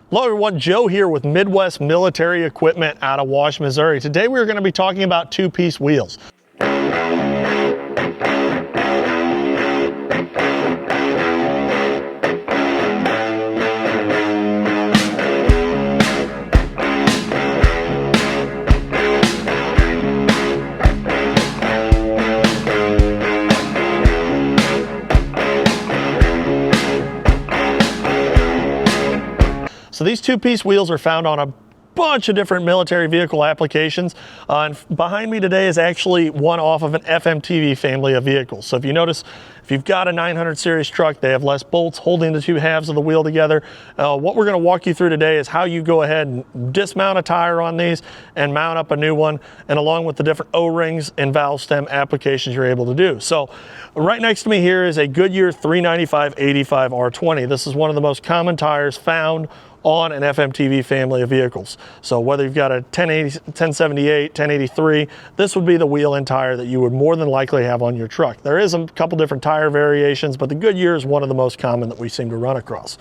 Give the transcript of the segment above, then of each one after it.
Hello everyone, Joe here with Midwest Military Equipment out of Wash, Missouri. Today we're going to be talking about two-piece wheels. So these two-piece wheels are found on a bunch of different military vehicle applications. And behind me today is actually one off of an FMTV family of vehicles. So if you notice, if you've got a 900 series truck, they have less bolts holding the two halves of the wheel together. What we're going to walk you through today is how you go ahead and dismount a tire on these and mount up a new one, and along with the different O-rings and valve stem applications you're able to do. So right next to me here is a Goodyear 395/85 R20. This is one of the most common tires found on an FMTV family of vehicles. So whether you've got a 1080, 1078, 1083, this would be the wheel and tire that you would more than likely have on your truck. There is a couple different tire variations, but the Goodyear is one of the most common that we seem to run across.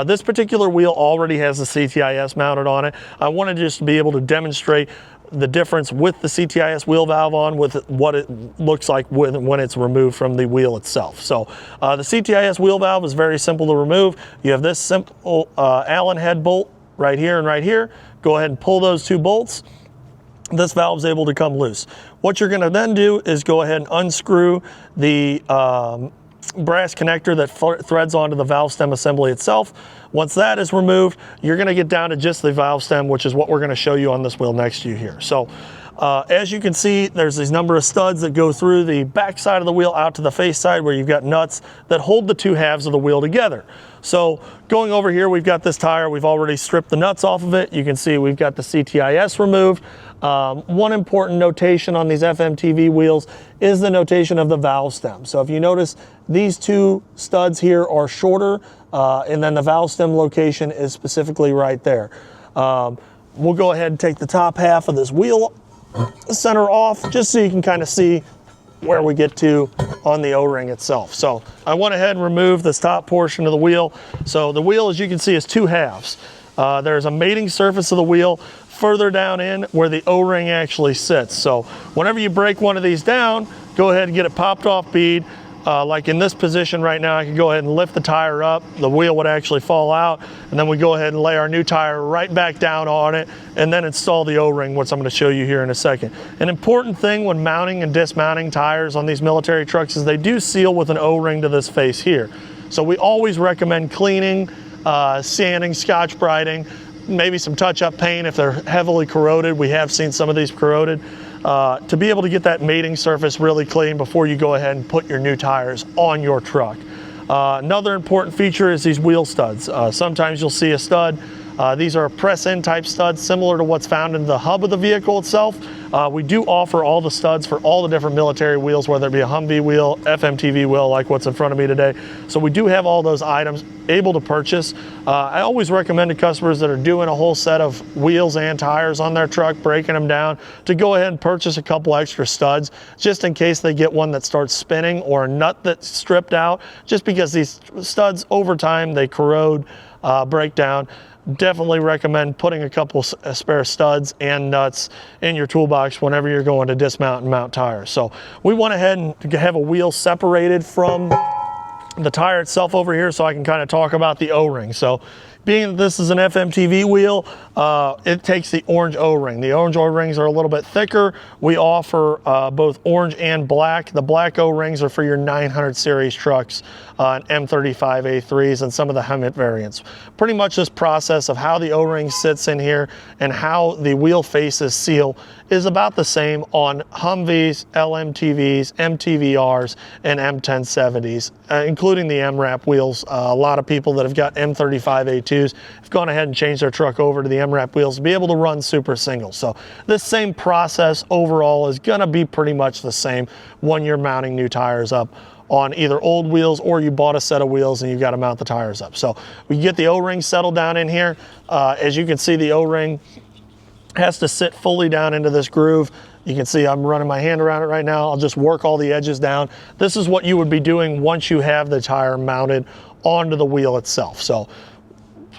This particular wheel already has the CTIS mounted on it. I wanted just to be able to demonstrate the difference with the CTIS wheel valve on with what it looks like when it's removed from the wheel itself. So the CTIS wheel valve is very simple to remove. You have this simple Allen head bolt right here and right here. Go ahead and pull those two bolts. This valve is able to come loose. What you're going to then do is go ahead and unscrew the brass connector that threads onto the valve stem assembly itself. Once that is removed, you're going to get down to just the valve stem, which is what we're going to show you on this wheel next to you here. So as you can see, there's these number of studs that go through the back side of the wheel out to the face side, where you've got nuts that hold the two halves of the wheel together. So going over here, we've got this tire. We've already stripped the nuts off of it. You can see we've got the CTIS removed. One important notation on these FMTV wheels is the notation of the valve stem. So if you notice, these two studs here are shorter, and then the valve stem location is specifically right there. We'll go ahead and take the top half of this wheel center off, just so you can kind of see where we get to on the O-ring itself. So I went ahead and removed this top portion of the wheel. So the wheel, as you can see, is two halves. There's a mating surface of the wheel further down in where the O-ring actually sits. So whenever you break one of these down, go ahead and get it popped off bead. Like in this position right now, I can go ahead and lift the tire up. The wheel would actually fall out, and then we go ahead and lay our new tire right back down on it, and then install the O-ring, which I'm going to show you here in a second. An important thing when mounting and dismounting tires on these military trucks is they do seal with an O-ring to this face here. So we always recommend cleaning, sanding, scotch brighting, maybe some touch-up paint if they're heavily corroded. We have seen some of these corroded. To be able to get that mating surface really clean before you go ahead and put your new tires on your truck. Another important feature is these wheel studs. Sometimes you'll see a stud. These are press-in type studs similar to what's found in the hub of the vehicle itself. We do offer all the studs for all the different military wheels, whether it be a Humvee wheel, FMTV wheel like what's in front of me today. So we do have all those items able to purchase. I always recommend to customers that are doing a whole set of wheels and tires on their truck, breaking them down, to go ahead and purchase a couple extra studs just in case they get one that starts spinning or a nut that's stripped out, just because these studs over time they corrode, break down. Definitely recommend putting a couple spare studs and nuts in your toolbox whenever you're going to dismount and mount tires. So we went ahead and have a wheel separated from the tire itself over here, so I can kind of talk about the O-ring. So being that this is an FMTV wheel, it takes the orange O-ring. The orange O-rings are a little bit thicker. We offer both orange and black. The black O-rings are for your 900 series trucks, M35A3s, and some of the Humvee variants. Pretty much this process of how the O-ring sits in here and how the wheel faces seal is about the same on Humvees, LMTVs, MTVRs, and M1070s, including the MRAP wheels. A lot of people that have got M35A2s have gone ahead and changed their truck over to the MRAP wheels to be able to run super singles. So this same process overall is going to be pretty much the same when you're mounting new tires up on either old wheels or you bought a set of wheels and you've got to mount the tires up. So we get the O-ring settled down in here. As you can see, the O-ring has to sit fully down into this groove. You can see I'm running my hand around it right now. I'll just work all the edges down. This is what you would be doing once you have the tire mounted onto the wheel itself. So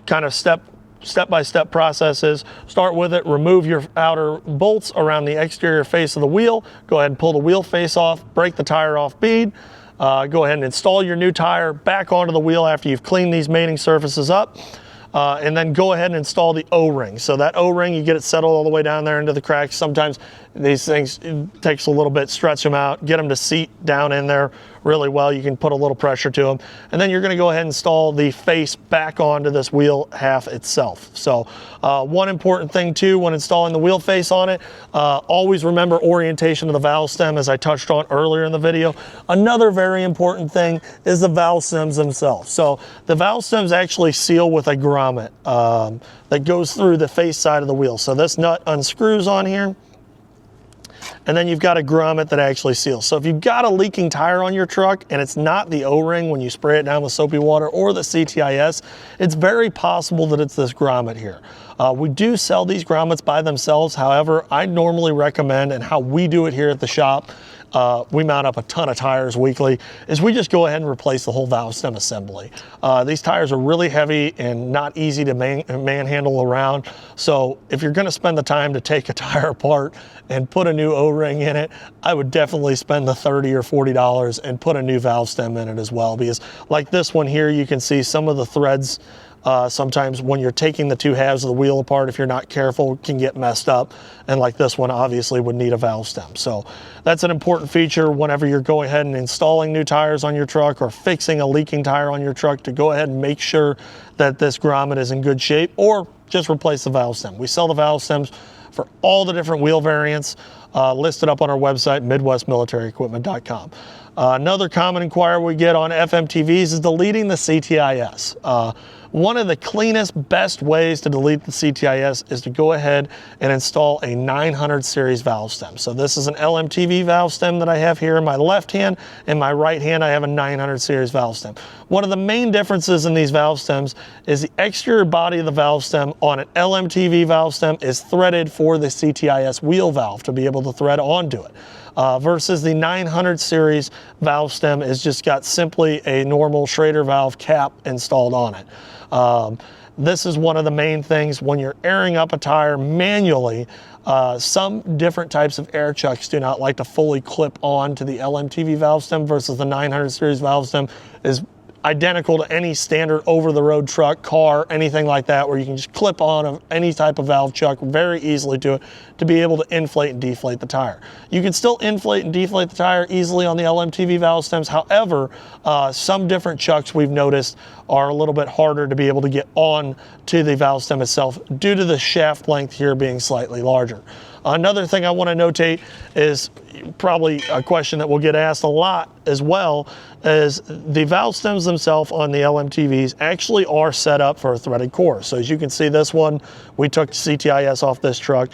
kind of step step-by-step process is start with it, remove your outer bolts around the exterior face of the wheel, go ahead and pull the wheel face off, break the tire off bead, go ahead and install your new tire back onto the wheel after you've cleaned these mating surfaces up. And then go ahead and install the O-ring. So that O-ring, you get it settled all the way down there into the cracks. Sometimes these things, it takes a little bit, stretch them out, get them to seat down in there really well. You can put a little pressure to them. And then you're gonna go ahead and install the face back onto this wheel half itself. So one important thing too, when installing the wheel face on it, always remember orientation of the valve stem, as I touched on earlier in the video. Another very important thing is the valve stems themselves. So the valve stems actually seal with a grommet that goes through the face side of the wheel. So this nut unscrews on here, and then you've got a grommet that actually seals. So if you've got a leaking tire on your truck and it's not the O-ring when you spray it down with soapy water or the CTIS, it's very possible that it's this grommet here. We do sell these grommets by themselves. However, I normally recommend, and how we do it here at the shop, we mount up a ton of tires weekly, is we just go ahead and replace the whole valve stem assembly. These tires are really heavy and not easy to manhandle around. So if you're gonna spend the time to take a tire apart and put a new O-ring in it, I would definitely spend the $30 or $40 and put a new valve stem in it as well. Because like this one here, you can see some of the threads sometimes when you're taking the two halves of the wheel apart, if you're not careful, can get messed up. And like this one obviously would need a valve stem. So that's an important feature whenever you're going ahead and installing new tires on your truck or fixing a leaking tire on your truck, to go ahead and make sure that this grommet is in good shape, or just replace the valve stem. We sell the valve stems for all the different wheel variants listed up on our website, MidwestMilitaryEquipment.com. Another common inquiry we get on FMTVs is deleting the CTIS. One of the cleanest, best ways to delete the CTIS is to go ahead and install a 900 series valve stem. So this is an LMTV valve stem that I have here in my left hand. In my right hand, I have a 900 series valve stem. One of the main differences in these valve stems is the exterior body of the valve stem on an LMTV valve stem is threaded for the CTIS wheel valve to be able to thread onto it. Versus the 900 series valve stem is just got simply a normal Schrader valve cap installed on it. This is one of the main things when you're airing up a tire manually. Some different types of air chucks do not like to fully clip on to the LMTV valve stem, versus the 900 series valve stem is identical to any standard over-the-road truck, car, anything like that, where you can just clip on any type of valve chuck very easily to it to be able to inflate and deflate the tire. You can still inflate and deflate the tire easily on the LMTV valve stems. However, some different chucks we've noticed are a little bit harder to be able to get on to the valve stem itself due to the shaft length here being slightly larger. Another thing I want to notate is probably a question that will get asked a lot as well, is the valve stems themselves on the LMTVs actually are set up for a threaded core. So as you can see, this one, we took CTIS off this truck.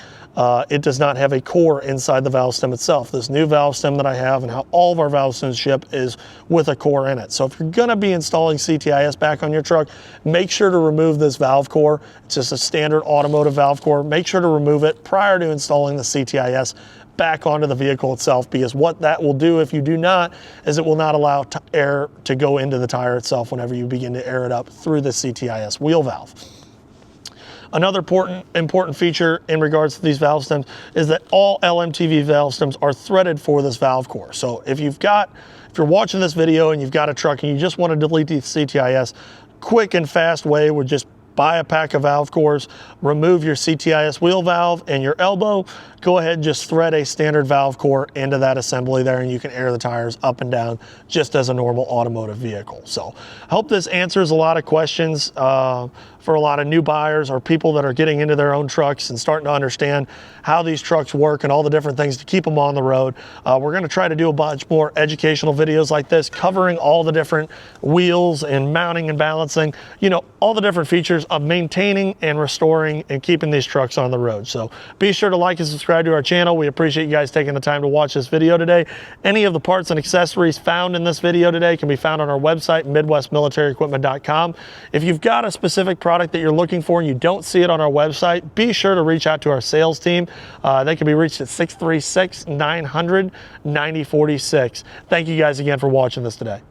It does not have a core inside the valve stem itself. This new valve stem that I have, and how all of our valve stems ship, is with a core in it. So if you're gonna be installing CTIS back on your truck, make sure to remove this valve core. It's just a standard automotive valve core. Make sure to remove it prior to installing the CTIS back onto the vehicle itself, because what that will do if you do not is it will not allow air to go into the tire itself whenever you begin to air it up through the CTIS wheel valve. Another important feature in regards to these valve stems is that all LMTV valve stems are threaded for this valve core. So if you're watching this video and you've got a truck and you just want to delete the CTIS, quick and fast way would just buy a pack of valve cores, remove your CTIS wheel valve and your elbow, go ahead and just thread a standard valve core into that assembly there, and you can air the tires up and down just as a normal automotive vehicle. So I hope this answers a lot of questions for a lot of new buyers or people that are getting into their own trucks and starting to understand how these trucks work and all the different things to keep them on the road. We're going to try to do a bunch more educational videos like this, covering all the different wheels and mounting and balancing, you know, all the different features of maintaining and restoring and keeping these trucks on the road. So be sure to like and subscribe to our channel. We appreciate you guys taking the time to watch this video today. Any of the parts and accessories found in this video today can be found on our website, MidwestMilitaryEquipment.com. If you've got a specific product that you're looking for and you don't see it on our website, be sure to reach out to our sales team. They can be reached at 636-900-9046. Thank you guys again for watching this today.